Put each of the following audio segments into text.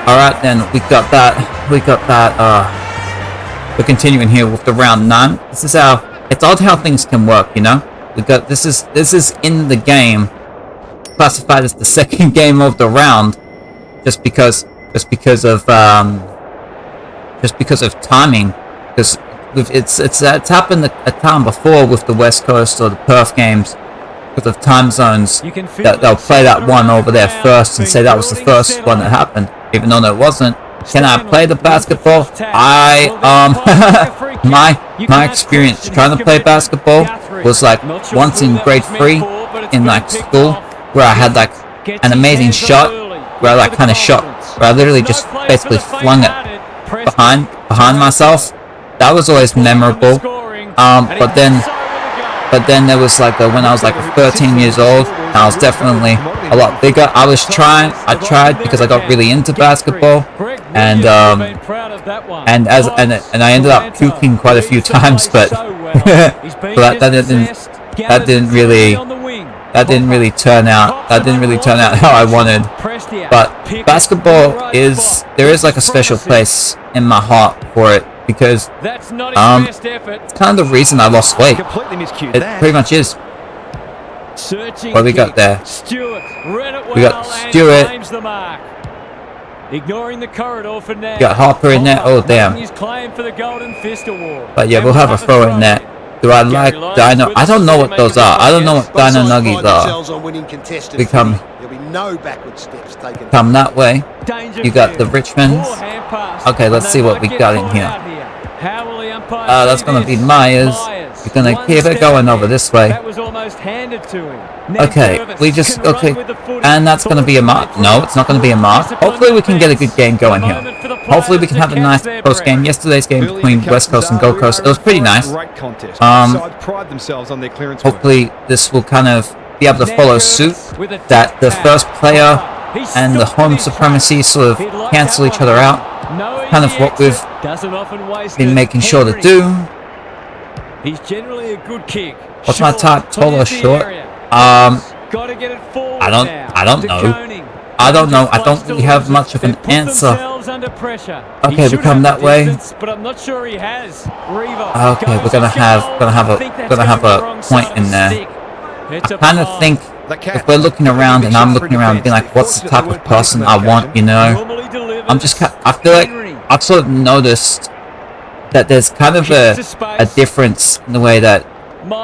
Alright then, we got that, we're continuing here with the round 9. This is how, it's odd how things can work, you know? We got, this is in the game, classified as the second game of the round, just because of timing, because it's happened a time before with the West Coast or the Perth games, because of time zones, that they'll play that one over there first and say that was the first one that happened, even though it wasn't. Can I play the basketball? My experience trying to play basketball was like once in grade 3 in like school, where I had like an amazing shot, where I like kind of shot, where I literally just basically flung it behind myself. That was always memorable. But then there was like when I was like 13 years old, and I was definitely a lot bigger. I tried because I got really into basketball, and I ended up puking quite a few times, but that didn't really turn out how I wanted. But basketball there is like a special place in my heart for it, because it's kind of the reason I lost weight. It pretty much is. What we got there? We got Stewart. Ignoring the corridor for now. Got Harper in there. Oh damn. But yeah, we'll have a throw in there. Do I like Dino? I don't know what those are. I don't know what Dino Nuggies are. We come that way. You got the Richmonds. Okay, let's see what we got in here. That's gonna be Myers. We're gonna keep it going over this way. Okay, and that's gonna be a mark. No, it's not gonna be a mark. Hopefully we can get a good game going here. Hopefully we can have a nice post game. Yesterday's game between West Coast and Gold Coast, it was pretty nice. Hopefully this will kind of be able to follow suit, that the first player and the home supremacy sort of cancel each other out. Kind of what we've been making sure to do. He's generally a good kick. What's my type? Tall or short? I don't know. I don't really have much of an answer. Okay, we come that way. Okay, we're gonna have a point in there. I kind of think if we're looking around and I'm looking around, being like, what's the type of person I want? You know, I feel like I've sort of noticed that there's kind of a difference in the way that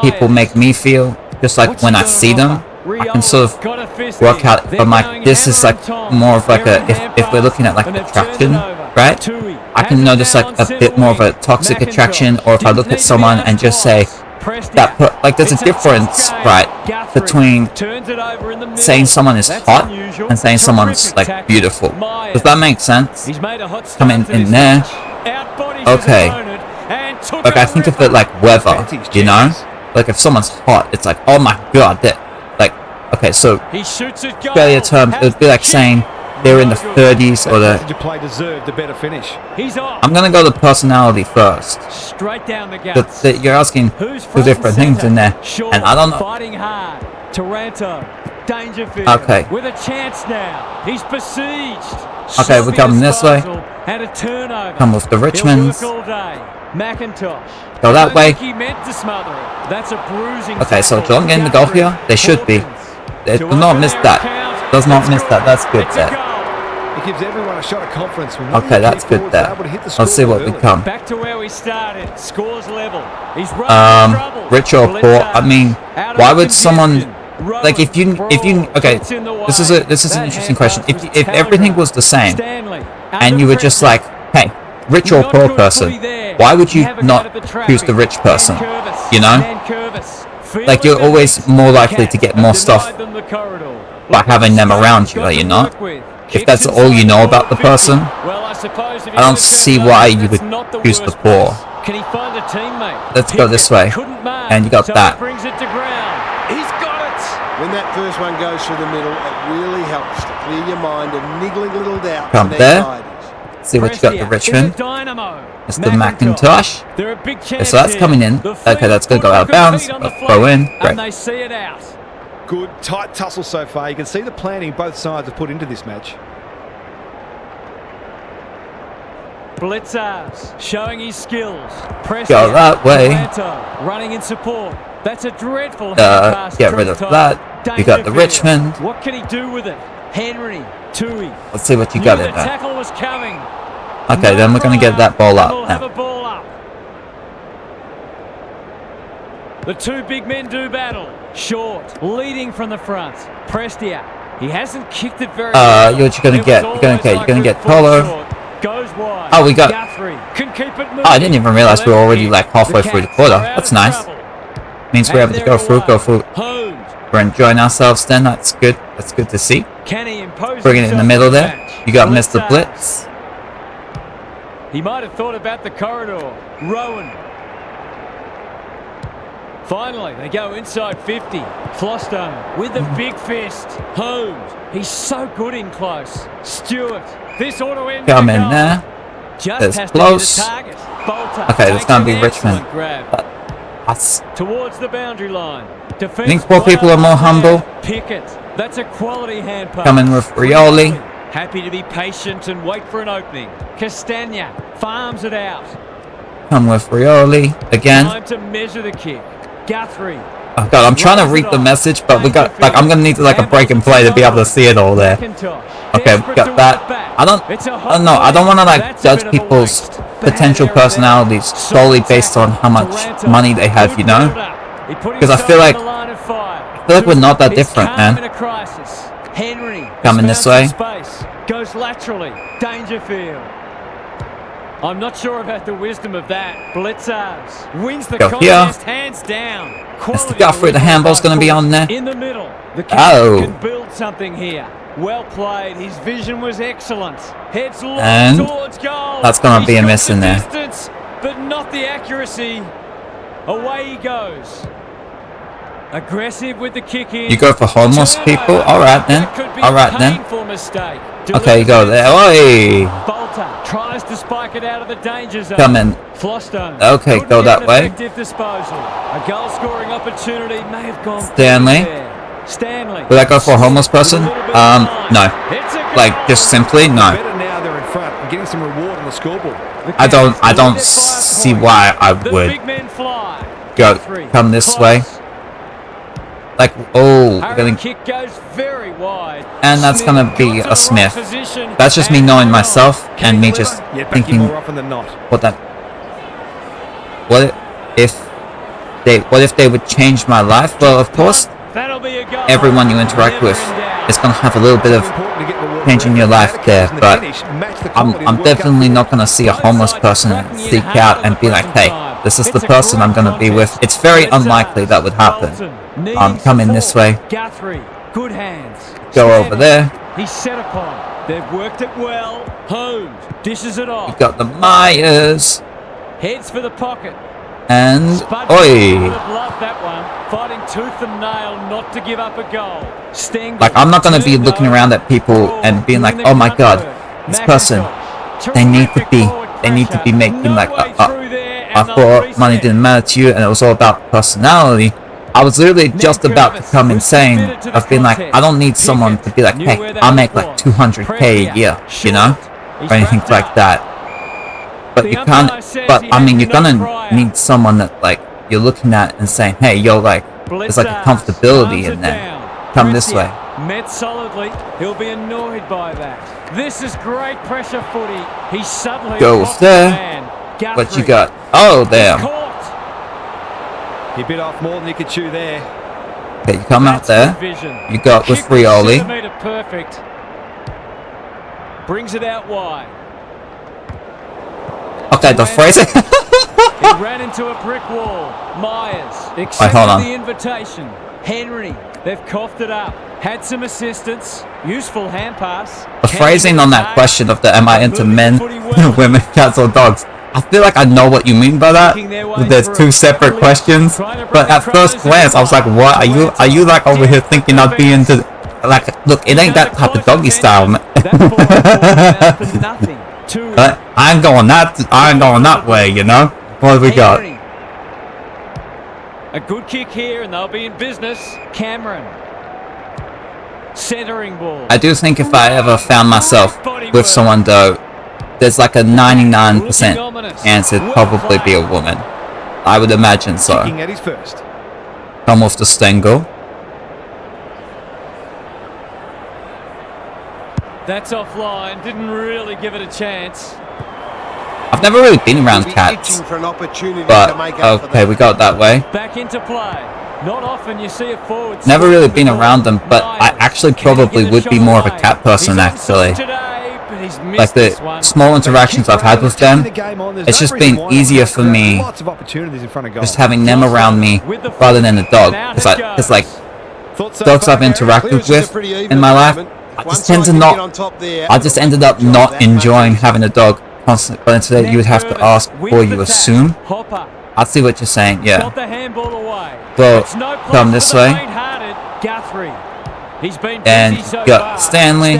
people make me feel. Just like when I see them, I can sort of work out if I'm like, this is like more of like if we're looking at like attraction, right? I can notice like a bit more of a toxic attraction, or if I look at someone and just say that, like there's a difference, right, between saying someone is hot and saying someone's like beautiful. Does that make sense? Come in there. Okay. Like I think of it like weather, you know? Like if someone's hot, it's like, oh my god, okay, so Australia terms, it would be like saying they're in the 30s or the... I'm gonna go to personality first. You're asking two different things in there, and I don't know. Okay. Okay, we're coming this way. Come with the Richmonds. Go that way. Okay, so Geelong getting the goal here. They should be. They do not miss that. Does not miss that. That's good there. Okay, that's good there. Let's see what we come. Rich or poor? I mean, why would someone like if you okay? This is an interesting question. If everything was the same, and you were just like, hey, rich or poor person, why would you not choose the rich person? You know? Like you're always more likely to get more stuff by having them around you, are you not? If that's all you know about the person, I don't see why you would choose the poor. Let's go this way. And you got that. When that first one goes through the middle, it really helps to clear your mind of niggling little doubts. Come there. See what you got to Richmond. It's the Macintosh. Okay, so that's coming in. Okay, that's going to go out of bounds. Let's throw in. Great. Good, tight tussle so far. You can see the planning both sides have put into this match. Blitzers showing his skills. Press Go that way. Running in support. That's a dreadful pass. Get rid of that. You got the Richmond. What can he do with it? Henry, Tui. Let's see what you got in The there. tackle was coming. Okay, then we're gonna get that ball up We'll have a now. ball up. The two big men do battle. Short, leading from the front. Prestia. He hasn't kicked it very well. What you gonna get? You're gonna get Tolo. Goes wide. Oh, we got. Guthrie can keep it moving. Oh, I didn't even realize we were already like halfway through the quarter. That's nice. Means we're able to go through. We're enjoying ourselves then. That's good. That's good to see. Can he impose Bring it in the middle there. You got Mr. Blitzers. Blitz. He might have thought about the corridor. Rowan. Finally, they go inside 50. Flostone with the big fist. Holmes. He's so good in close. Stewart. This ought to end. Come in there. Just It's has close. To be the target. Bolter Okay, that's gonna be takes an Richmond. excellent grab. That's. Towards the boundary line. Defense Think more people are more humble. Pickett. That's a quality hand pass. Coming with Rioli. Happy to be patient and wait for an opening. Castagna farms it out. Come with Rioli again. Time to measure the kick. Guthrie. Oh god, I'm trying to read the message, but we got like I'm gonna need to like a break and play to be able to see it all there. Okay, we got that. I don't know. I don't want to like judge people's potential personalities solely based on how much money they have, you know? Because I feel like we're not that different, man. Coming this way. Goes laterally. Dangerfield. I'm not sure about the wisdom of that. Blitzers wins the contest hands down. Mr. Guthrie, the handball's going to be on there. In the middle. The can build something here. Well played. His vision was excellent. Heads long towards goal. That's going to be a miss in there. Distance, but not the accuracy. Away he goes. Aggressive with the kick in. You go for homeless people? Alright then. Alright then. Okay, you go there. Oi! Bolter tries to spike it out of the danger zone. Come in. Flostone. Okay, go that way. Disposal. A goal scoring opportunity may have gone. Stanley. Would I go for a homeless person? No. Like, just simply no. Better now they're in front and getting some reward on the scoreboard. I don't see why I would. Come this way. Like, oh, we're gonna kick goes very wide. And that's gonna be a Smith. That's just me knowing myself and me just thinking what if they would change my life? Well, of course, everyone you interact with is gonna have a little bit of changing your life there, but I'm definitely not gonna see a homeless person and seek out and be like, hey, this is the person I'm gonna be with. It's very unlikely that would happen. I'm coming this way. Good hands. Go over there. He's set upon. They've worked it well. Holmes dishes it off. You got the Myers. Heads for the pocket. And oi. Love that one. Fighting tooth and nail not to give up a goal. Like, I'm not gonna be looking around at people and being like, oh my god, this person, they need to be making like I thought money didn't matter to you and it was all about personality. I was literally just about to come insane of being like, I don't need someone to be like, hey, I'll make like 200k a year, you know, or anything like that. But you can't. But I mean, you're gonna need someone that like you're looking at and saying, hey, yo, like there's like a comfortability in there. Come this way. Met solidly. He'll be annoyed by that. This is great pressure footy. He suddenly goes there. What you got? Oh, there. He bit off more than he could chew there. Okay, you come out there. You got with Rioli. Perfect. Brings it out wide. Okay, the phrasing. He ran into a brick wall. Myers accepted the invitation. Henry, they've coughed it up. Had some assistance. Useful hand pass. The phrasing on that question of the am I into men, women, cats or dogs? I feel like I know what you mean by that. There's two separate questions, but at first glance I was like, what are you like over here thinking I'd be into like, look, it ain't that type of doggy style, man. But I ain't going that way, you know. What have we got? A good kick here and they'll be in business. Cameron. Centering ball. I do think if I ever found myself with someone though there's like a 99% chance it'd probably be a woman. I would imagine so. Kicking at his first. Come off the Stengel. That's offline. Didn't really give it a chance. I've never really been around cats, but okay, we got that way. Back into play. Not often you see a forward. Never really been around them, but I actually probably would be more of a cat person actually. Like the small interactions I've had with them, it's just been easier for me just having them around me rather than a dog. Because like dogs I've interacted with in my life, I just ended up not enjoying having a dog constantly. But instead you would have to ask or you assume. I see what you're saying, yeah. Well, come this way. And got Stanley.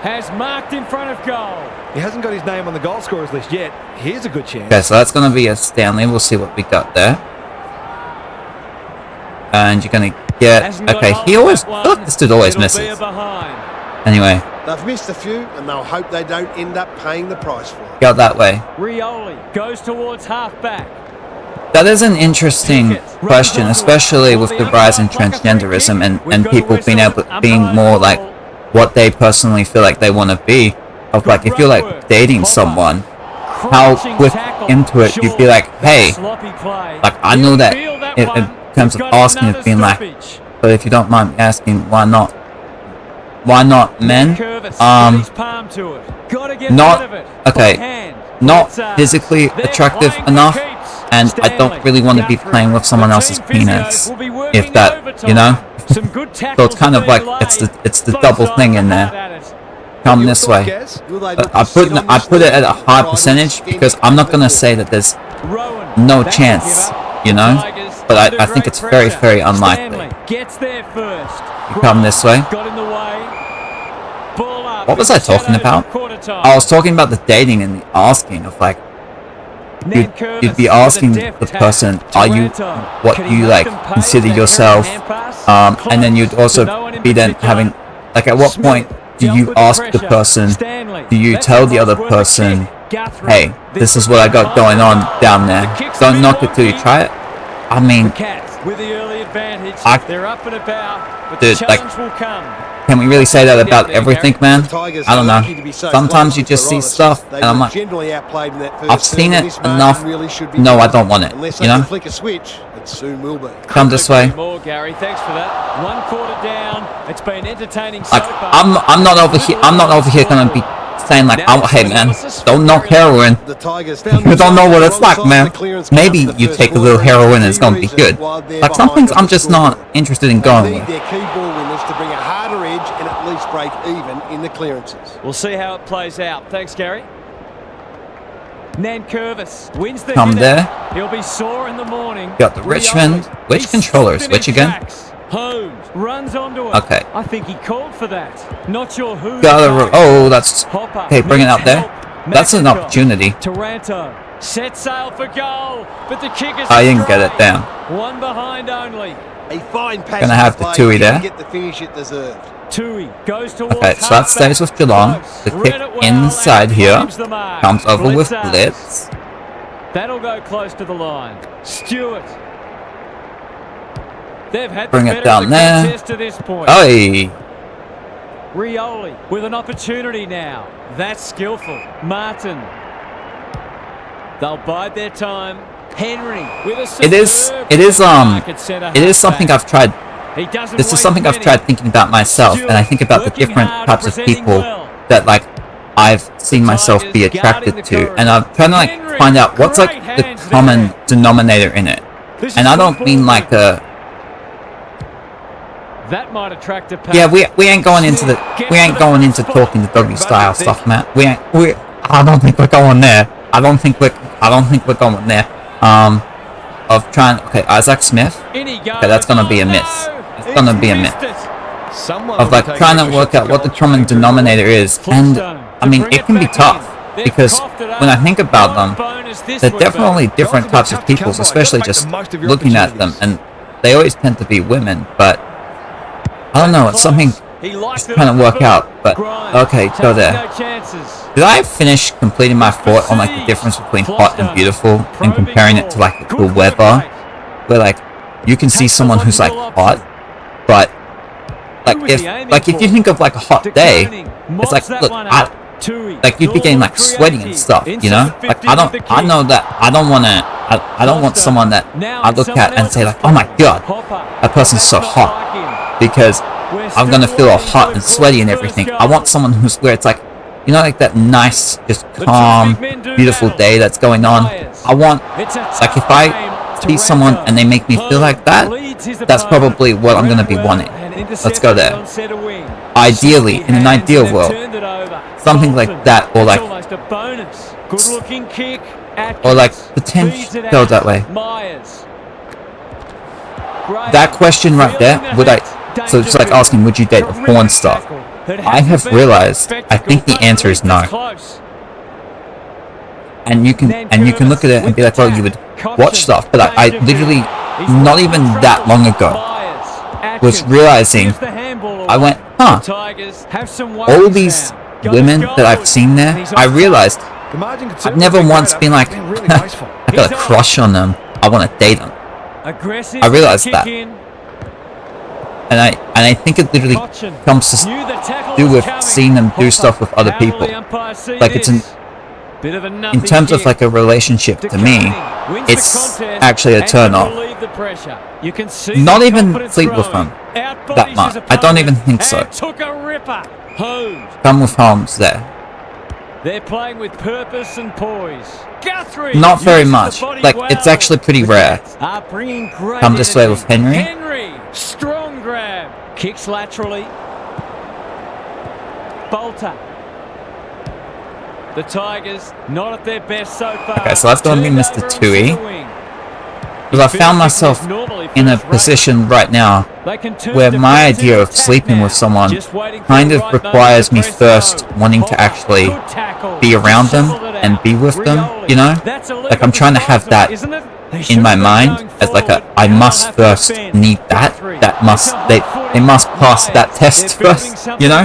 Has marked in front of goal. He hasn't got his name on the goal scorers list yet. Here's a good chance. Okay, so that's going to be a Stanley. We'll see what we got there. And you're going to get... Okay, he always... Look, this dude always misses. Anyway. They've missed a few, and they'll hope they don't end up paying the price for it. Go that way. Rioli goes towards half-back. That is an interesting question, especially with the rise in transgenderism and people being more like what they personally feel like they want to be. Of like, if you're like dating someone, how quick into it you'd be like, hey, like I know that in terms of asking, it's being like, but if you don't mind me asking, why not? Why not men? Not physically attractive enough. And I don't really want to be playing with someone else's penis, if that, you know? So it's kind of like, it's the double thing in there. Come this way. I put it at a high percentage because I'm not going to say that there's no chance, you know? But I think it's very, very unlikely. You come this way. What was I talking about? I was talking about the dating and the asking of like, you'd be asking the person, are you what you like consider yourself, and then you'd also be then having like, at what point do you ask the person, do you tell the other person, hey, this is what I got going on down there, don't knock it till you try it? I mean, dude, like, can we really say that about everything, man? I don't know. Sometimes you just see stuff, and I'm like, I've seen it enough. No, I don't want it. You know? Come this way. Like, I'm not over here. I'm not over here gonna be saying like, oh, hey man, don't knock heroin. You don't know what it's like, man. Maybe you take a little heroin and it's gonna be good. Like, some things I'm just not interested in going with. To bring a harder edge and at least break even in the clearances. We'll see how it plays out. Thanks, Gary. Nankervis wins the Come there. He'll be sore in the morning. Got the Richmond. Which controllers? Which again? Holmes runs onto it. Okay. I think he called for that. Not sure who. Oh, that's okay. Bring it out there. That's an opportunity. Taranto set sail for goal, but the kick is. I didn't get it down. One behind only. A fine pass. Gonna have the Tui there. Get the finish it deserved. Tui goes towards. Okay, so that stays with Geelong. The kick inside here comes over with Blitz. That'll go close to the line. Stewart. They've had bring it down there. To this point. Oi. Rioli with an opportunity now. That's skillful. Martin. They'll bide their time. Henry with a it is something I've tried. This is something I've tried thinking about myself, and I think about the different types of people that like I've seen myself be attracted to, and I'm trying to like find out what's like the common denominator in it. And I don't mean like a. That might attract a yeah, we ain't going into talking the doggy style stuff, Matt. I don't think we're going there. I don't think we're going there. Of trying. Okay, Isaac Smith. Okay, that's gonna be a miss. It's gonna be a miss. Of like trying to work out what the common denominator is, and I mean it can be tough because when I think about them, they're definitely different types of people, especially just looking at them, and they always tend to be women. But I don't know. It's something just trying to work out. But okay, go there. Did I finish completing my thought on like the difference between hot and beautiful and comparing it to like the weather, where like you can see someone who's like hot, but like if you think of like a hot day, it's like, look, like you'd be getting like sweaty and stuff, you know? Like I don't want someone that I look at and say like, oh my god, that person's so hot, because I'm gonna feel all hot and sweaty and everything. I want someone where it's like, you know, like that nice, just calm, beautiful day that's going on. I want, like if I see someone and they make me feel like that, that's probably what I'm gonna be wanting. Let's go there. Ideally, in an ideal world, something like that, or like potentially go that way. That question right there, so it's like asking, would you date a porn star? I have realized, I think the answer is no. And you can look at it and be like, well, you would watch stuff, but I literally, not even that long ago, was realizing, I went, huh, all these women that I've seen there, I realized I've never once been like, I got a crush on them, I want to date them. I realized that. And I think it literally comes to do with seeing them do stuff with other people. Like it's in terms of like a relationship, to me, it's actually a turn off. Not even sleep with them that much. I don't even think so. Come with Holmes there. They're playing with purpose and poise. Not very much. Like it's actually pretty rare. Come this way with Henry. Strong grab. Kicks laterally. Bolter. The Tigers not at their best so far. Okay, so that's going to be Mr. Tui. Because I found myself in a position right now where my idea of sleeping with someone kind of requires me first wanting to actually be around them and be with them, you know? Like I'm trying to have that in my mind as like I must first need that. They must pass that test first, you know?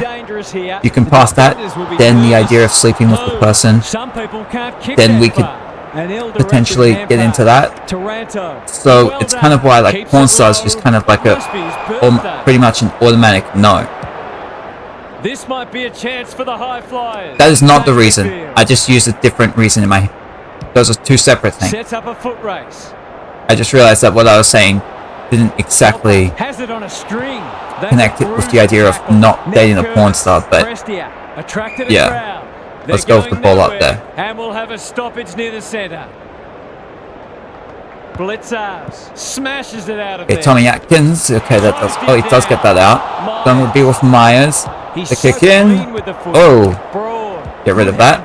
You can pass that, then the idea of sleeping with the person, then we could potentially get into that. So it's kind of why like porn stars just kind of like pretty much an automatic no. This might be a chance for the high flyers. That is not the reason. I just used a different reason in my. Those are two separate things. Sets up a foot race. I just realized that what I was saying didn't exactly connect it with the idea of not dating a porn star, but yeah. Let's go with the ball up there. And we'll have a stoppage near the centre. Blitzers smashes it out of there. Tommy Atkins. Okay, that does. Oh, he does get that out. Then we'll be with Myers. The kick in. Oh, get rid of that.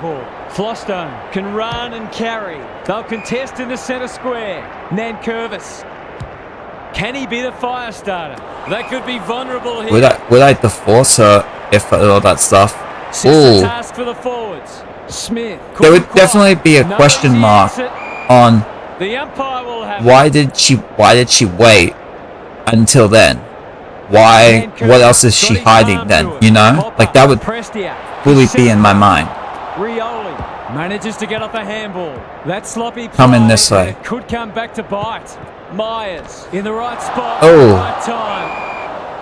Flostone can run and carry. They'll contest in the centre square. Nankervis. Can he be the fire starter? That could be vulnerable here. Would I divorce her if all that stuff? Ooh. Task for the forwards. Smith. There would definitely be a question mark on the umpire will have why did she wait until then? Why? What else is she hiding then? You know, like that would really be in my mind. Rioli manages to get off a handball. That sloppy play coming this way could come back to bite. Myers in the right spot. Oh. Right time.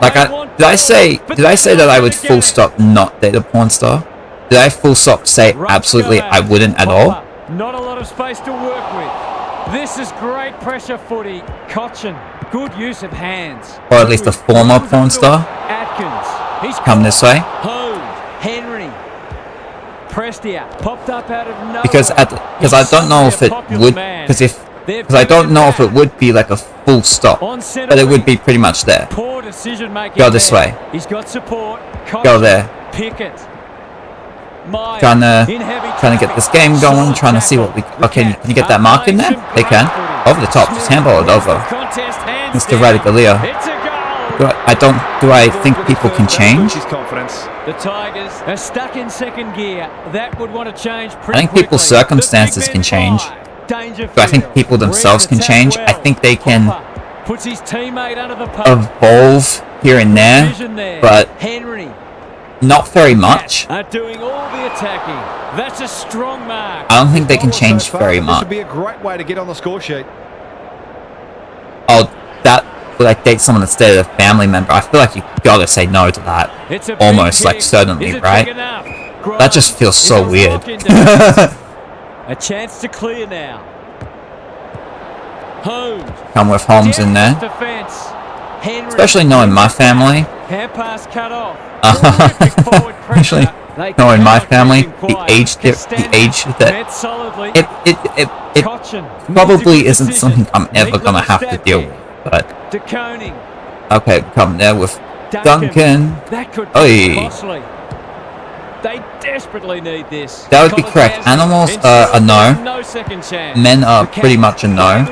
Like did I say that I would full stop not date a porn star? Did I full stop say absolutely I wouldn't at all? Not a lot of space to work with. This is great pressure footy. Cochin, good use of hands. Or at least a former porn star. Atkins, he's come this way. Henry, Prestia popped up out of nowhere. Because I don't know if it would, because I don't know if it would be like a full stop, but it would be pretty much there. Poor decision making. Go this way. He's got support. Go there. Pickett. Trying to get this game going, trying to see what we. Okay, can you get that mark in there? They can. Over the top, just handball it over. Mr. Radicalia. Do I think people can change? The Tigers are stuck in second gear. That would want to change. I think people's circumstances can change. Do I think people themselves can change? I think they can evolve here and there, but not very much. Are doing all the attacking. That's a strong mark. I don't think they can change very This much. would be a great way to get on the score sheet. Oh, that would like date someone instead of a family member. I feel like you gotta say no to that. It's a Almost, big like, kick. certainly, Is it right? big enough? That just feels so It's a weird. lock into it. A chance to clear now. Holmes. Come with Holmes in there. Defense. Henry. Especially knowing my family. Hand pass cut off. Especially knowing my family, the age that it probably isn't something I'm ever gonna have to deal with. But okay, come there with Duncan. That could Oi. be costly. They desperately need this. That would be correct. Animals are a no. No second chance. Men are pretty much a no.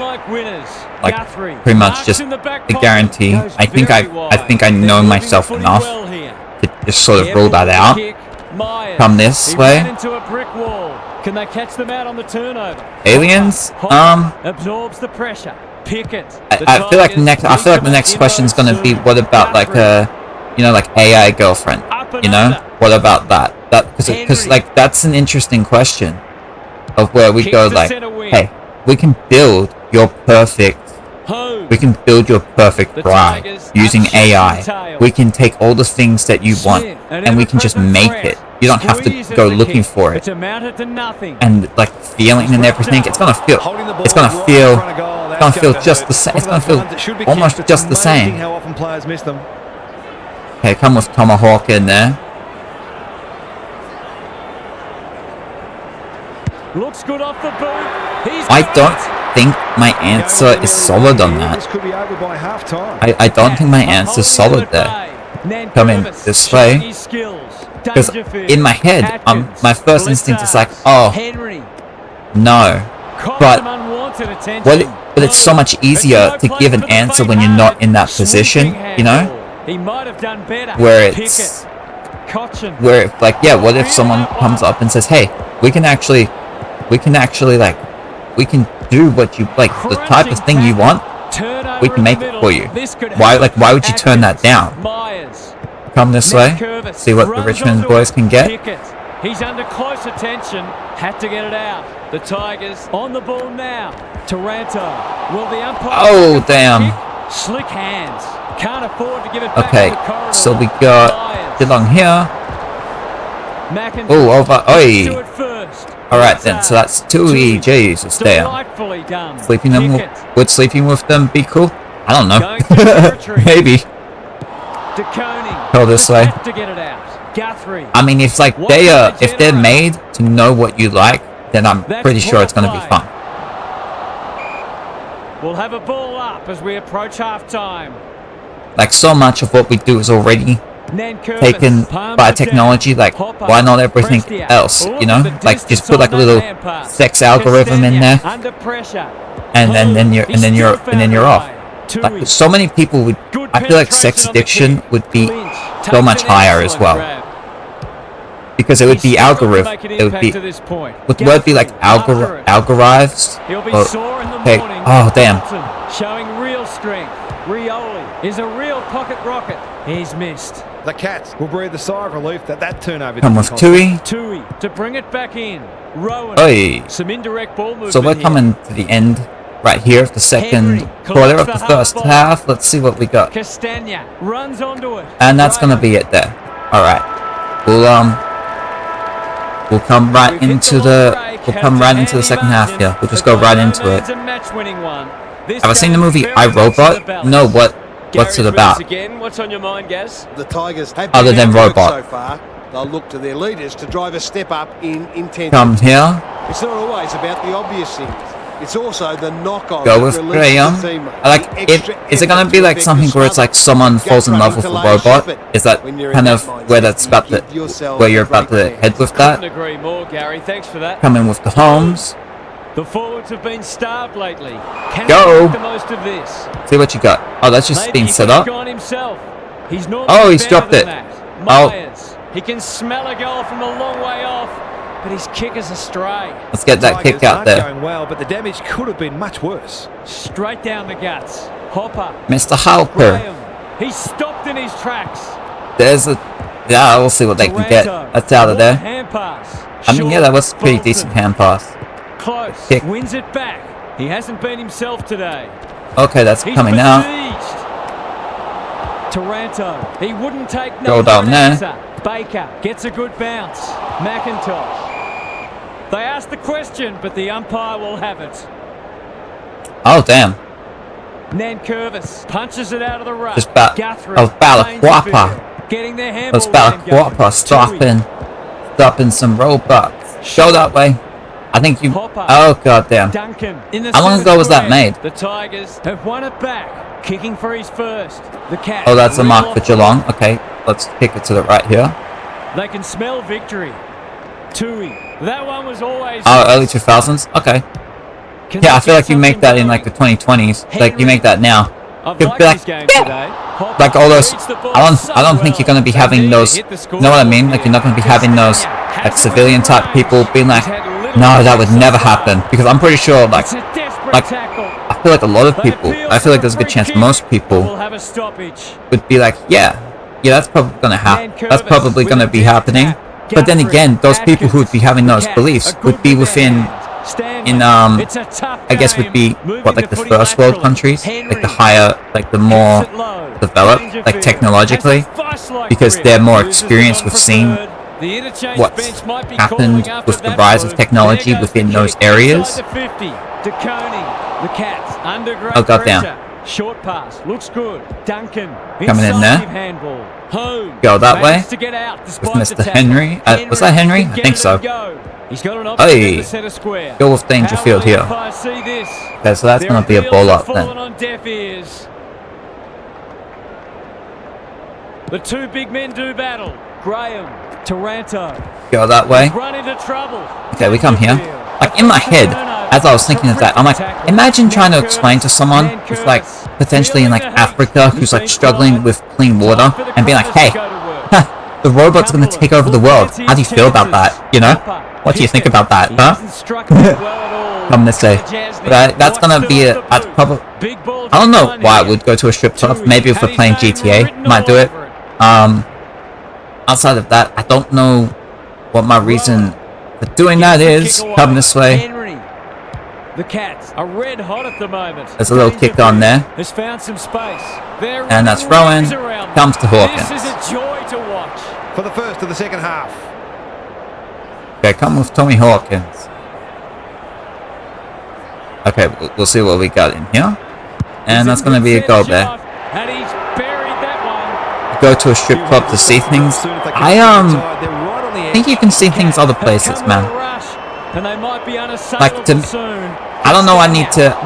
Like pretty much just a guarantee. I think I know myself enough to just sort of rule that out. Come this way. Can they catch them out on the turnover? Aliens? Absorbs the pressure. Pickett. I feel like the next question is gonna be, what about like a, you know, like AI girlfriend? You know, what about that? Because like that's an interesting question of where we go like, hey, we can build your perfect bride using AI. We can take all the things that you want and we can just make it. You don't have to go looking for it. And like feeling and everything, it's gonna feel just the same. It's gonna feel almost just the same. Okay, come with Tomahawk in there. Looks good off the boot. I don't think my answer is solid on that. I don't think my answer is solid there. Come in this way. Because in my head, my first instinct is like, oh, no. But it's so much easier to give an answer when you're not in that position, you know? Where it's like, yeah, what if someone comes up and says, hey, we can do what you like, the type of thing you want, we can make it for you. Why would you turn that down? Come this way, see what the Richmond boys can get. He's under close attention, had to get it out. The Tigers on the ball now. Taranto. Will the umpire? Oh, damn. Slick hands. Can't afford to give it back. Okay, so we got Geelong here. Oh, over. Oi. Alright then, so that's 2 Jesus, damn. Would sleeping with them be cool? I don't know. Maybe. Go this way. I mean, if like if they're made to know what you like, then I'm pretty sure it's gonna be fun. We'll have a ball up as we approach half-time. Like so much of what we do is already taken by technology, like why not everything else, you know? Like just put like a little sex algorithm in there, and then you're off. Like so many people would, I feel like sex addiction would be so much higher as well, because it would be algorithm. It would be, would the word be like algorized? Okay. Oh damn. Showing real strength. Rioli is a real pocket rocket. He's missed. The Cats will breathe a sigh of relief that turnover. Come with Tui to bring it back in. Rowan. Oi. Some indirect ball movement. So we're coming to the end right here of the second quarter of the first half. Let's see what we got. Castagna runs onto it. And that's gonna be it there. All right. We'll come right into the second half here. We'll just go right into it. Have I seen the movie I, Robot? No, what's it about? What's on your mind, Gaz? The Tigers have Other than Robot. so far. They'll look to their leaders to drive a step up in intensity. Come here. It's not always about the obvious things. It's also the knock-on. Go with Graham. Is it gonna be like something where it's like someone falls in love with a robot? Is that kind of where that's about to, where you're about to head with that? Couldn't agree more, Gary. Thanks for that. Come in with the Holmes. The forwards have been starved lately. Can Go. make the most of this? See what you got. Oh, that's just being set up. He's he's dropped it. Myers. He can smell a goal from a long way off, but his kick is astray. Let's get that kick out there. Going well, but the damage could have been much worse. Straight down the guts. Hopper. Mr. Halper. He's stopped in his tracks. There's a... Yeah, we'll see what they can get. That's out of there. Hand pass. I mean, yeah, that was a pretty decent hand pass. Close. Kick. Wins it back. He hasn't been himself today. Okay, that's He's coming now. Taranto. He wouldn't take no Go down there. answer. Baker gets a good bounce. McIntosh. They asked the question, but the umpire will have it. Oh, damn. Nankervis punches it out of the ruck. Just about... Guthrie I was Balaquapa. getting their I handball was game going. Balaquapa stopping some roadblocks. Show that way. I think you... Hopper. Oh, goddamn. Duncan in the How long centre ago was that square. made? The Tigers have won it back, kicking for his first. The Cats. Oh, that's a reel mark off for the Geelong. Okay, let's kick it to the right here. They can smell victory. Tui. That one was always... Oh, early 2000s? Okay. Can Yeah, they I feel get like you make that something in like the going? 2020s. Like you make that now. I've You'd liked be like, this game yeah. today. Hopper Like all those... reads the ball I so don't think you're going to be well. having They those... hit the You know what I mean? scoreboard Like you're not going to be having those like Hasn't civilian got type range. people being like, He's had little no, that would success never so far. happen. Because I'm pretty sure like It's a desperate like, tackle. I feel like a lot of They people, appeal I feel like for there's a good free chance kick. most We'll people have a stoppage. would be like, yeah, that's probably going to happen. That's probably going to be happening. Guthrie, But then again, those people who would be having those Cats beliefs are would good be with their within, hands. Stanley, in it's a tough I guess would be game. Moving what, like the footy first world laterally. countries, like the Henry higher, like the more gets it low. developed, like Dangerfield technologically, has a vice-like because grip. they're more Loses the experienced one with for seeing third. The interchange what's bench might be happened calling after with the that rise move. of technology There goes within the those kick. areas. Inside the 50. DeConey. The Cats under great Oh, goddamn. pressure. Short pass. Looks good. Duncan. Coming in there. Incisive handball. Home. Go that way. Managed to get out despite With the Mr. tackle. Henry. Was that Henry? can I get think it so. and go. He's got an option Hey. in the centre square. Go with Dangerfield How will the here. umpire see this? Okay, so that's Their going to be a appeals ball have up fallen then. on deaf ears. The two big men do battle. Graham, Taranto. Go that way. Run into trouble. Okay, we come here. Like in my head, as I was thinking of that, I'm like, imagine trying to explain to someone who's like potentially in like Africa, who's like struggling with clean water, and being like, hey, the robot's going to take over the world. How do you feel about that? You know? What do you think about that, huh? Come this way. But that's going to be a... I don't know why I would go to a strip club. Maybe if we're playing GTA, might do it. Outside of that, I don't know what my reason for doing that is. Come this way. The Cats are red hot at the moment. There's a little kick on there. Has found some space. And that's throwing. Comes to Hawkins. This is a joy to watch. For the first of the second half. Okay, come with Tommy Hawkins. Okay, we'll see what we got in here. And that's going to be a goal there. And he's buried that one. Go to a strip club to see things. I think you can see things other places, man. And they might be Like to, I don't know. I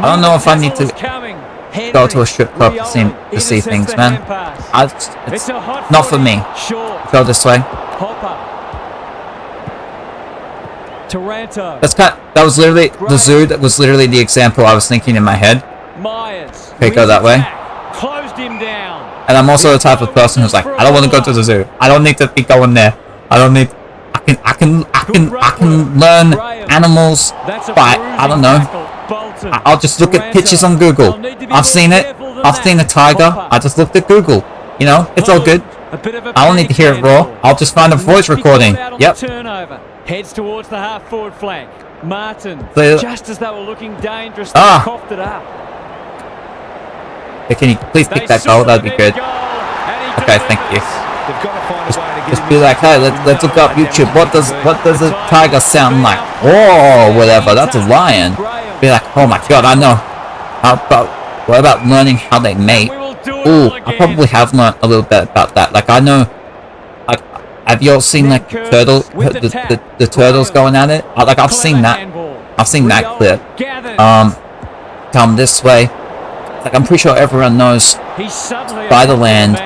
don't know if I need to go to a strip club to see things, man. It's not for me. Go this way. Taranto. That was literally the zoo. That was literally the example I was thinking in my head. Myers. Okay, go that way. Closed him down. And I'm also the type of person who's like, I don't want to go to the zoo. I don't need to be going there. I don't need. I can learn animals by, I don't know. I'll just look at pictures on Google. I've seen it. I've seen a tiger. I just looked at Google. You know, it's all good. I don't need to hear it raw. I'll just find a voice recording. Yep. Heads towards the half forward flank. Martin, So- just as they were looking dangerous, Ah. they coughed it up. Hey, can you please kick that goal? That'd be good. Okay, thank you. They've got to find a way to get Just be like, hey, let's look up YouTube. What does a tiger sound like? Oh, whatever. That's a lion. Be like, oh my god, I know. What about learning how they mate? Ooh, I probably have learned a little bit about that. Like I know. Like, have you all seen like the turtles going at it? Like I've seen that. I've seen that clip. Come this way. Like I'm pretty sure everyone knows by the land.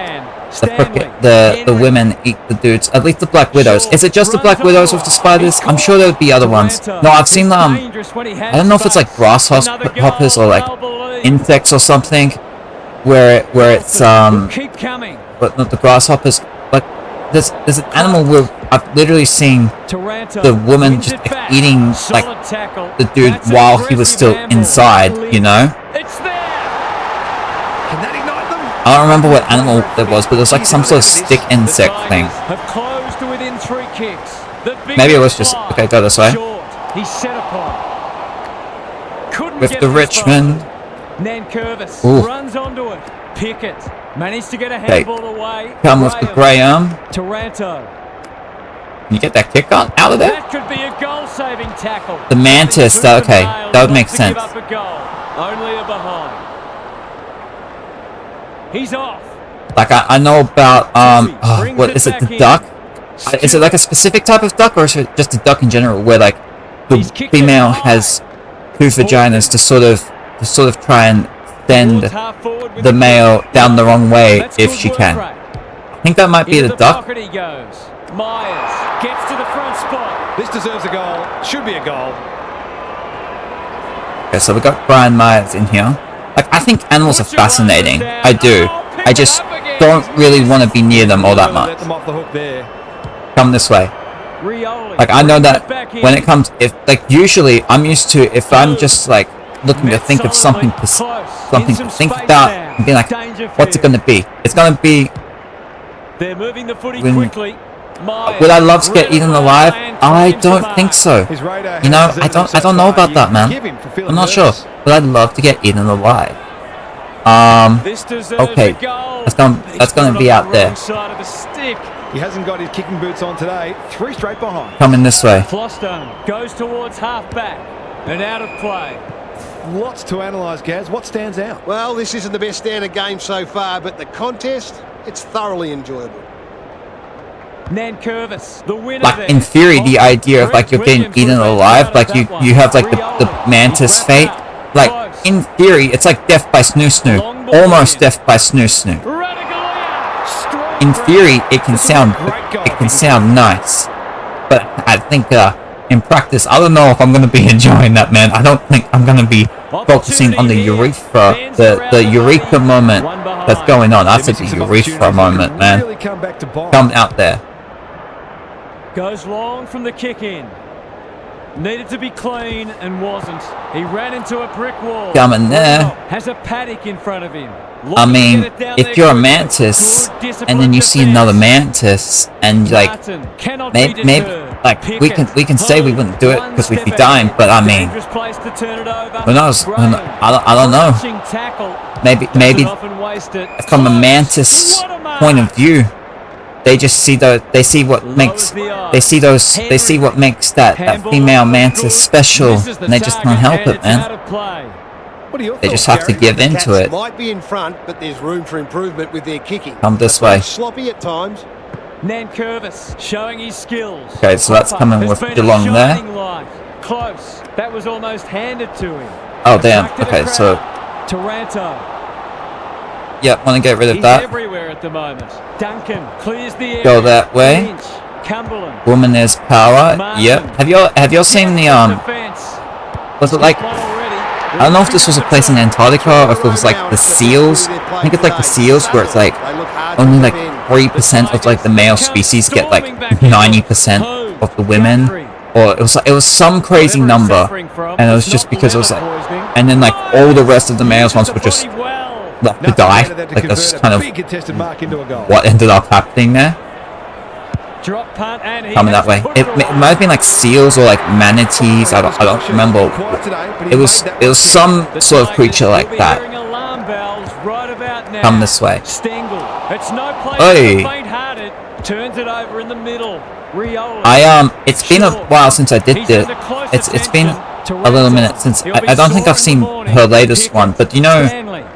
The women eat the dudes. At least the Black Widows. Is it just the Black Widows with the spiders? I'm sure there would be other ones. No, I've seen I don't know if it's like grasshoppers or like insects or something, where it's but not the grasshoppers. Like there's an animal where I've literally seen the woman just eating like the dude while he was still inside. You know. Can that ignite them? I don't remember what animal it was, but it was like some sort of stick insect thing. Have closed to within 3 kicks. Maybe it was just... Okay, go this way. He's set upon. Couldn't With get the this Richmond. far. Nankervis runs onto it. Pickett managed to get a handball away. Come with the Graham. Taranto. Can you get that kick out of there? That could be a goal-saving tackle. The Mantis, okay, that would make sense. Only a behind. He's off. Like I know about what is it, the duck? Is it like a specific type of duck, or is it just a duck in general, where like the female has 2 vaginas to sort of try and send the male down the wrong way if she can? I think that might be the duck. Myers gets to the front spot. This deserves a goal. Should be a goal. Okay, so we got Brian Myers in here. Like, I think animals are fascinating. I do. I just don't really want to be near them all that much. Come this way. Like, I know that when it comes, usually I'm used to, if I'm just like looking to think of something to think about and be like, what's it going to be? It's going to be, they're moving the footy quickly. Would I love to get eaten alive? I don't think so. You know, I don't know about that, man. I'm not sure, but I'd love to get eaten alive. Okay, that's gonna be out there. He hasn't got his kicking boots on today. 3 straight behind. Coming this way. Flostone goes towards half-back and out of play. Lots to analyse, Gaz. What stands out? Well, this isn't the best standard game so far, but the contest, it's thoroughly enjoyable. Nankervis, the winner. Like, in theory, the idea of like you're getting eaten alive, like you have like the mantis fate. Like, in theory, it's like death by snoo snoo. Almost death by snoo snoo. In theory, it can sound nice, but I think in practice, I don't know if I'm gonna be enjoying that, man. I don't think I'm gonna be focusing on the urethra, the eureka moment that's going on. I said the urethra moment, man. Come out there. Goes long from the kick in. Needed to be clean and wasn't. He ran into a brick wall. Coming there. Has a paddock in front of him. I mean, if you're a mantis and then you see another mantis and like maybe like we can say we wouldn't do it because we'd be dying, but I mean, who knows? I don't know. Maybe from a mantis point of view, they just see what makes that female mantis special, and they just can't help it, man. They just have to give into it. Might be in front, but there's room for improvement with their kicking. Come this way. Sloppy at times. Nankervis showing his skills. Okay, so that's coming with Geelong there. Close. That was almost handed to him. Oh damn. Okay, so Taranto. Yep, want to get rid of that. Everywhere at the moment. Duncan clears the area. Go that way. Cumberland. Woman is power. Yep. Have y'all seen the was it like, I don't know if this was a place in Antarctica or if it was like the seals. I think it's like the seals where it's like only like 3% of like the male species get like 90% of the women, or it was some crazy number, and it was just because it was like, and then like all the rest of the males ones were just left to die. Like that's kind of what ended up happening there. Coming that way. It might have been like seals or like manatees. I don't remember. It was some sort of creature like that. Come this way. Oi. Turns it over in the middle. It's been a while since I did this. It's been a little minute since I don't think I've seen her latest one, but you know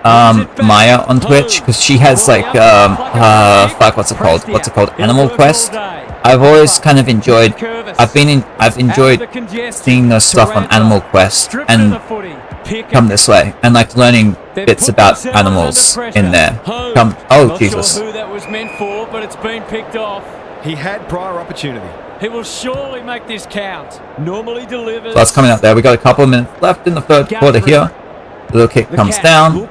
Maya on Twitch, because she has like fuck, what's it called? Animal Quest. I've always kind of enjoyed. I've enjoyed seeing the stuff on Animal Quest and come this way and like learning bits about animals in there. Come, oh Jesus! He had prior opportunity. He will surely make this count. Normally delivers. So that's coming up there. We got a couple of minutes left in the third quarter here. The little kick comes down.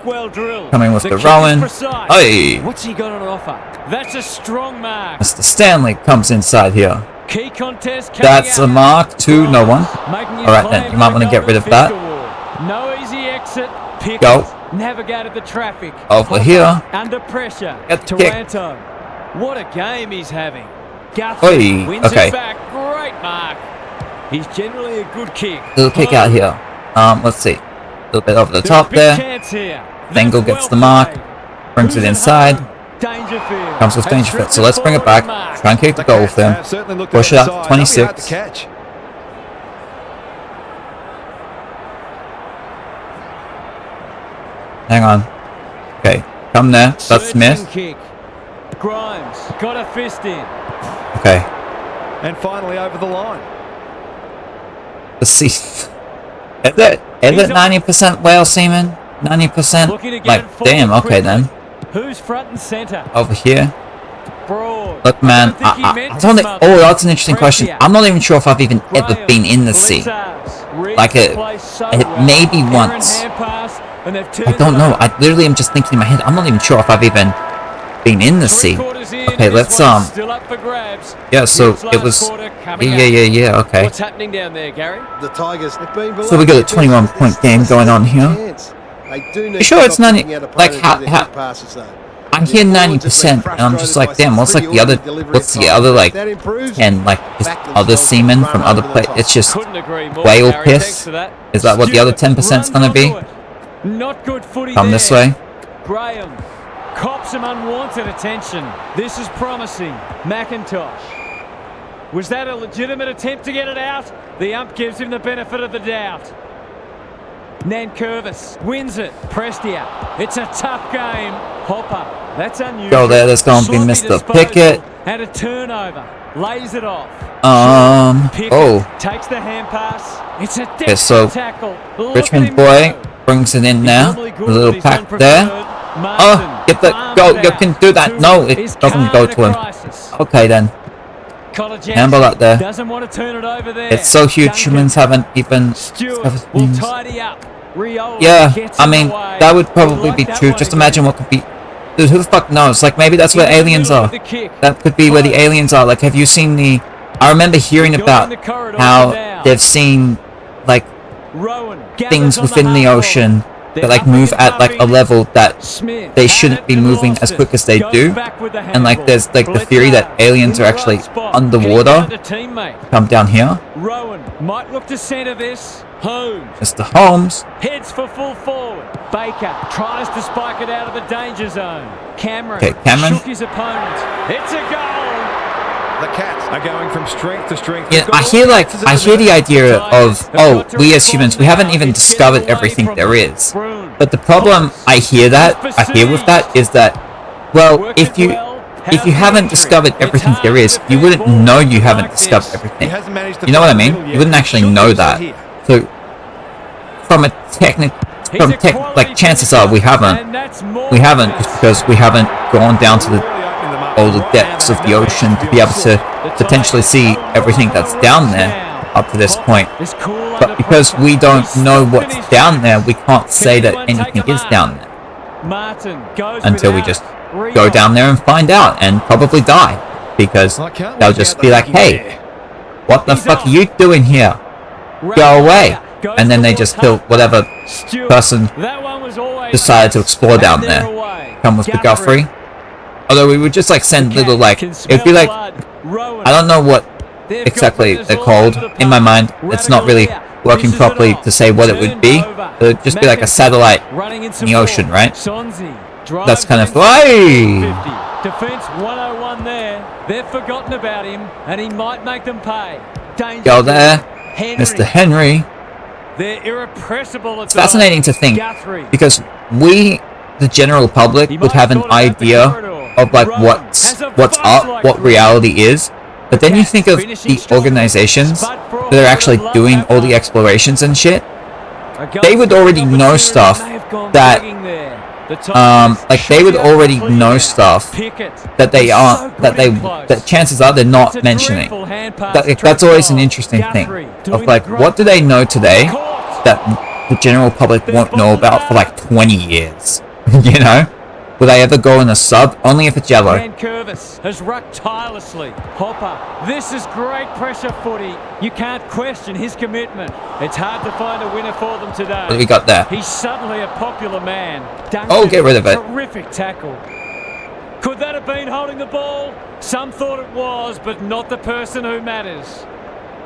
Coming with the Rowan. Oi! What's he got on offer? That's a strong mark. Mr. Stanley comes inside here. Key contest. That's a mark to no one. Alright then, you might want to get rid of that. No easy exit. Go. navigated the traffic. Over here. Under pressure. Get the kick. Taranto. What a game he's having. Guthrie wins it back. Great mark. He's generally a good kick. Little kick out here. Let's see. A little bit over the top there. Bengal gets the mark. Brings it inside. Comes with Dangerfield. So let's bring it back. Try and kick the goal with him. Push it up to 26. Hang on. Okay. Come there. That's Smith. Grimes got a fist in. Okay. And finally over the line. Let's see. Is it 90% whale semen? 90%? Like, damn, okay then. Who's front and center? Over here. Broad. Look, man, I don't think, oh, that's an interesting question. I'm not even sure if I've even ever been in the sea. Like, maybe once. I don't know. I literally am just thinking in my head. I'm not even sure if I've even been in the sea. Okay, let's yeah, so it was yeah, okay. What's happening down there, Gary? The Tigers have been below. So we got a 21-point game going on here. You sure it's 90? Like how I'm here 90%, and I'm just like, damn. What's like the other? What's the other like 10? Like just other semen from other places? It's just whale piss. Is that what the other 10%'s gonna be? Not good footy. Come this way. Graham cops some unwanted attention. This is promising. McIntosh. Was that a legitimate attempt to get it out? The ump gives him the benefit of the doubt. Nankervis wins it. Prestia. It's a tough game. Hopper. That's unusual. Go there. That's going to be Mr. Pickett. And a turnover. Lays it off. Pickett takes the hand pass. It's a tackle. Richmond boy brings it in now. A little pack there. Oh, get that. Go. You can do that. No, it doesn't go to him. Okay, then. Handball out there. Doesn't want to turn it over there. It's so huge. Humans haven't even. Will tidy up. Yeah, I mean, that would probably be true. Just imagine what could be. Dude, who the fuck knows? Like, maybe that's where aliens are. That could be where the aliens are. Like, have you seen the... I remember hearing about how they've seen, like, things within the ocean that, like, move at, like, a level that they shouldn't be moving as quick as they do. And, like, there's, like, the theory that aliens are actually underwater. Come down here. Rowan might look to center this. Holmes. Mr. Holmes. Heads for full forward. Baker tries to spike it out of the danger zone. Cameron. Okay, Cameron. Shook his opponent. It's a goal. The Cats are going from strength to strength. Yeah, I hear the idea of, oh, we as humans, we haven't even discovered everything there is. But the problem I hear with that is that, well, if you haven't discovered everything there is, you wouldn't know you haven't discovered everything. You know what I mean? You wouldn't actually know that. So, like, chances are we haven't just because we haven't gone down to all the depths of the ocean to be able to potentially see everything that's down there up to this point. But because we don't know what's down there, we can't say that anything is down there until we just go down there and find out and probably die, because they'll just be like, hey, what the fuck are you doing here? Go away. And then they just kill whatever person decided to explore down there. Come with the Guthrie. Although we would just like send little like, it'd be like, I don't know what exactly they're called. In my mind, it's not really working properly to say what it would be. It would just be like a satellite in the ocean, right? That's kind of, hey! Defense 101 there. They've forgotten about him, and he might make them pay. Go there, Mr. Henry. They're irrepressible. It's fascinating to think, because we, the general public, would have an idea of like what's up, what reality is. But then you think of the organizations that are actually doing all the explorations and shit. They would already know stuff that, like they would already know stuff that they aren't, that chances are they're not mentioning. That's always an interesting thing. Of like, what do they know today that the general public won't know about for like 20 years? You know? Would I ever go in a sub? Only if it's yellow. Dan Curvis has rucked tirelessly. Hopper. This is great pressure footy. You can't question his commitment. It's hard to find a winner for them today. What do we got there? He's suddenly a popular man. Duncan, oh, get rid of it. Terrific tackle. Could that have been holding the ball? Some thought it was, but not the person who matters.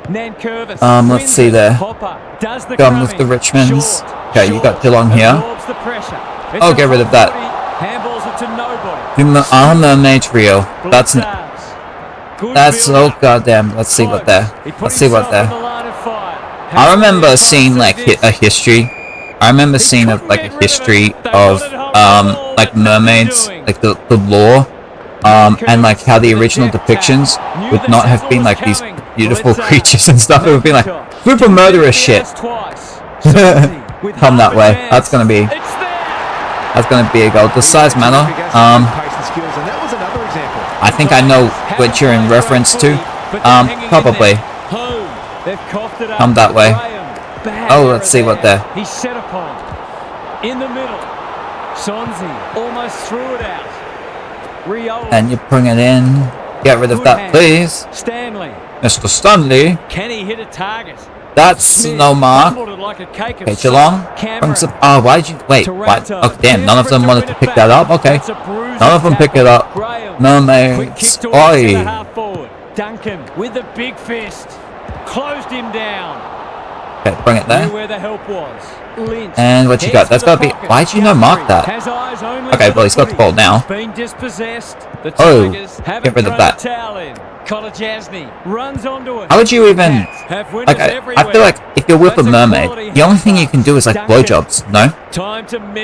Nan Curvis. Let's see there. Hopper does the Gone with the Richmonds. Okay, you got Geelong here. Oh, get rid of that. Handballs it to nobody. Mermaid Trio. That's oh goddamn. Let's see what there. Let's see what there. I remember seeing like a history. I remember seeing like a history of like mermaids, like the lore, and like how the original depictions would not have been like these beautiful creatures and stuff. It would be like super murderous shit. Come that way. That's gonna be a goal. Does size matter? I think I know what you're in reference to. Probably. Come that way. Oh, let's see what there. He's set upon. In the middle. Sonzi almost threw it out. Riola. And you bring it in. Get rid of that, please. Stanley. Mr. Stanley. Can he hit a target? That's no mark. Okay, Geelong. Oh, why did you... Wait, what? Oh, damn, none of them wanted to pick that up? Okay. None of them picked it up. Mermaids. Oi. Duncan with the big fist. Closed him down. Okay, bring it there. Where the help was. And what you got? That's got to be... Why did you not mark that? Okay, well, he's got the ball now. Oh, get rid of that. How would you even... Like, I feel like if you're with a mermaid, the only thing you can do is like blowjobs, no?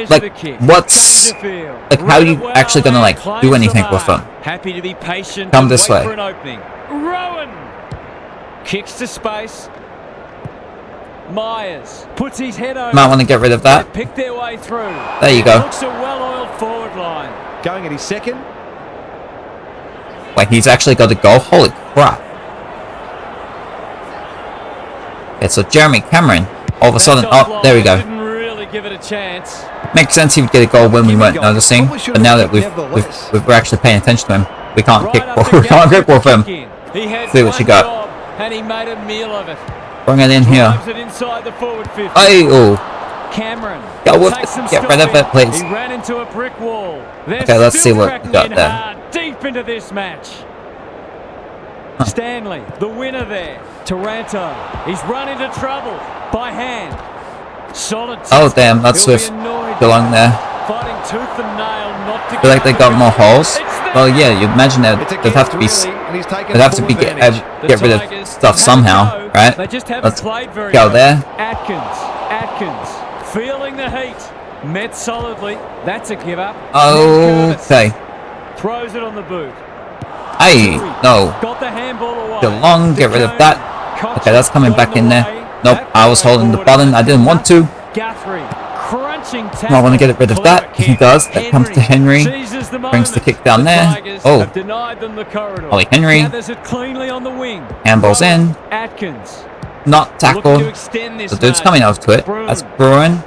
Like, what's... Like, how are you actually gonna like do anything with them? Come this way. Rowan kicks to space. Myers puts his head over. Might want to get rid of that. Pick their way through. There you go. Looks a well-oiled forward line. Going at his second. Wait, he's actually got a goal? Holy crap. Okay, so Jeremy Cameron, all of a sudden, oh, there we go. Didn't really give it a chance. Makes sense he would get a goal when we weren't noticing, but now that we're actually paying attention to him, we can't kick with him. See what you got. And he made a meal of it. Bring it in here. Oh, Cameron. Get rid of it, please. He ran into a brick wall. Okay, let's see what we got there. Deep into this match. Stanley, the winner there. Taranto. He's run into trouble by hand. Solid. Oh damn, that's with Geelong there. Fighting tooth and nail not to I feel like they got more holes. Well, yeah, you'd imagine they'd have to be get rid of stuff somehow, right? Let's go there. Atkins, feeling the heat, met solidly. That's a give up. Okay. Throws it on the boot. Hey, no. Got the handball away. Geelong, get rid of that. Okay, that's coming back in there. Nope, I was holding the button. I didn't want to. Guthrie, crunching tackle. I want to get rid of that. He does. That comes to Henry. Brings the kick down there. Oh. Ollie Henry. Handballs in. Atkins. Not tackled. The dude's coming over to it. That's Bruin.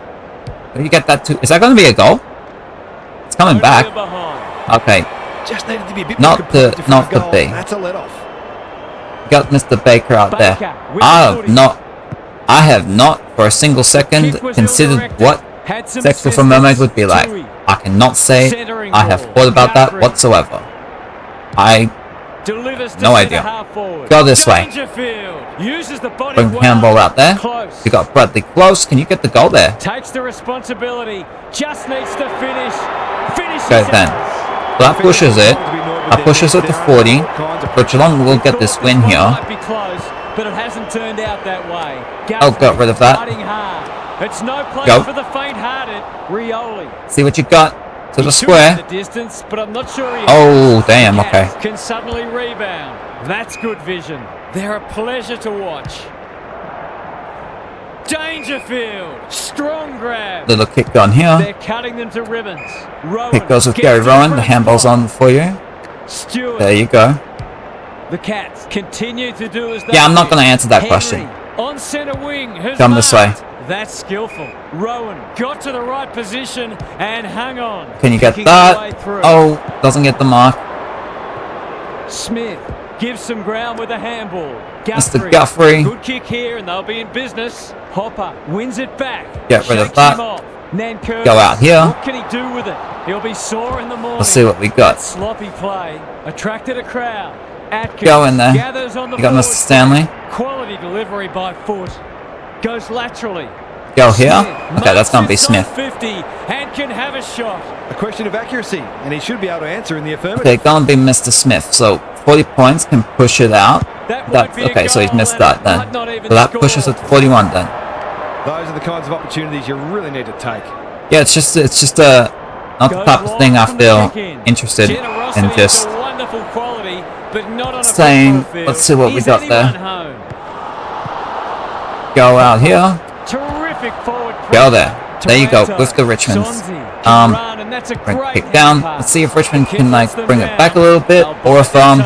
You get that too. Is that going to be a goal? It's coming back. Okay. Just needed to be a bit not the B. That's a let off. Got Mr. Baker out there. I have not for a single second considered what Sexual for Mermaid would be like. I cannot say I have thought about that whatsoever. No idea. Go this way. Bring the handball out there. You got Bradley close. Can you get the goal there? Takes the responsibility. Just needs to finish. Okay then. So that pushes it. That pushes it to 40. But Geelong will get this win here. But it hasn't turned out that way. Oh, got rid of that. It's no place for the faint-hearted. Rioli. See what you got to the square. The distance, but I'm not sure oh, damn. Okay. Can suddenly rebound. That's good vision. They're a pleasure to watch. Dangerfield, strong grab. Little kick on here. They're cutting them to ribbons. Kick goes with Gary Rowan. The handball's on for you. Stewart. There you go. The Cats continue to do as they I'm not going to answer that question. On center wing. Come this way. That's skillful. Rowan got to the right position and hung on. Can you get Kicking that? away through. Oh, doesn't get the mark. Smith gives some ground with a handball. Mr. Guthrie. Good kick here and they'll be in business. Hopper wins it back. Get rid of Shakes that. him off. Nankervis. Go out here. What can he do with it? He'll be sore in the morning. Let's see what we got. That sloppy play attracted a crowd. Atkins Go in there. gathers on the You got forward Mr. Stanley. flank. Quality delivery by foot. Goes laterally. Go here. Smith Okay, that's going to be marks inside Smith. 50 and can have a shot. A question of accuracy, and he should be able to answer in the affirmative. Okay, going to be Mr. Smith. So 40 points can push it out. That won't That's be a okay. So he's goal, missed and that it then. might not even So that score. pushes it to 41 then. Those are the kinds of opportunities you really need to take. Yeah, it's just not the type of thing I feel interested in. Just wonderful quality, but not on a saying, football field. let's see what we Is got anyone there. home? go out here. Terrific forward Go there. There you go, Taranto. with the Richmonds. Sonzi can run, and that's a Bring great kick down. hand Let's pass. see if Richmond The can kid like lets them bring it down. back a little bit, They'll or buy if their time.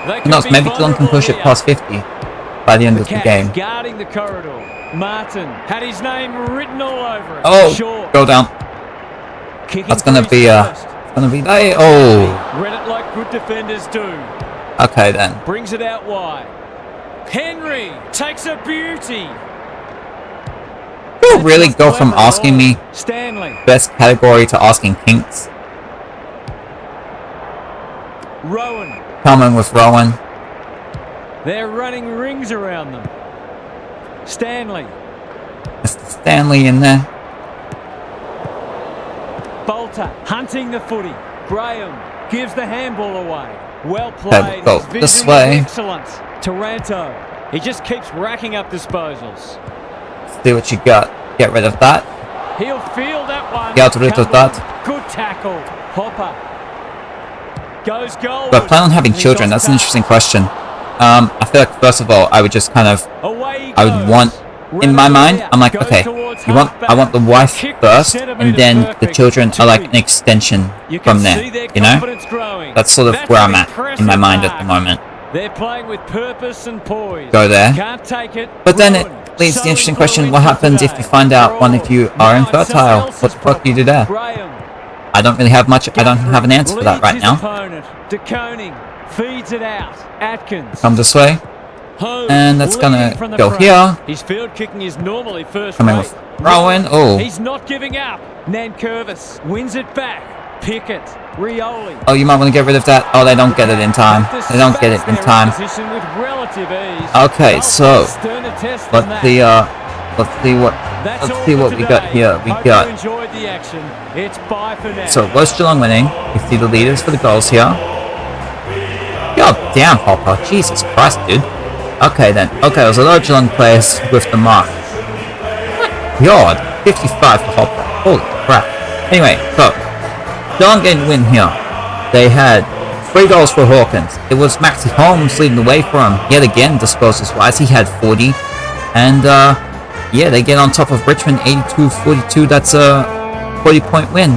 They who could knows, be maybe Geelong can push it vulnerable past 50 by the end of the Cats game. guarding the corridor. Martin had his name written all over it. Oh, Short. go down. Kicking That's gonna free be first. there. Oh, Read it like good defenders do. okay then. Brings it out wide. Henry takes a beauty. You really go from asking me Stanley. best category to asking kinks. Rowan. Coming with Rowan. They're running rings around them. Stanley. Mr. Stanley in there. Bolter hunting the footy. Graham gives the handball away. Well Okay, played. we'll His go this vision way. is excellent. Taranto. He just keeps racking up disposals. See what you got. Get rid of that. He'll feel that one. Get rid of that. Good tackle. Hopper. Goes goal. Do I plan on having children? That's an interesting question. I feel like first of all, I would just kind of, I would want, in my mind, I'm like, okay, I want the wife first, and then the children are like an extension from there, you know? That's sort of where I'm at in my mind at the moment. They're playing with purpose and poise. Go there. Can't take it. But then it leads to the interesting question, what happens if you find out one of you are infertile? What the fuck do you do there? I don't really have much, I don't have an answer for that right now. DeConing feeds it out. Atkins. Come this way. And that's gonna go here. His field kicking is normally first Coming rate. with Rowan. Oh. He's not giving up. Nankervis wins it back. Pickett. Rioli. Oh, you might want to get rid of that. Oh, they don't get it in time. They don't get it in time. Okay, so let's see what we got here. We got. So it was Geelong winning. You see the leaders for the goals here. God damn, Hopper. Jesus Christ, dude. Okay then. Okay, it was a lot of Geelong players with the mark. God, 55 for Hopper. Holy crap. Anyway, so Geelong getting the win here. They had 3 goals for Hawkins. It was Maxi Holmes leading the way for him. Yet again, disposals wise, he had 40. And yeah, they get on top of Richmond 82-42. That's a 40-point win.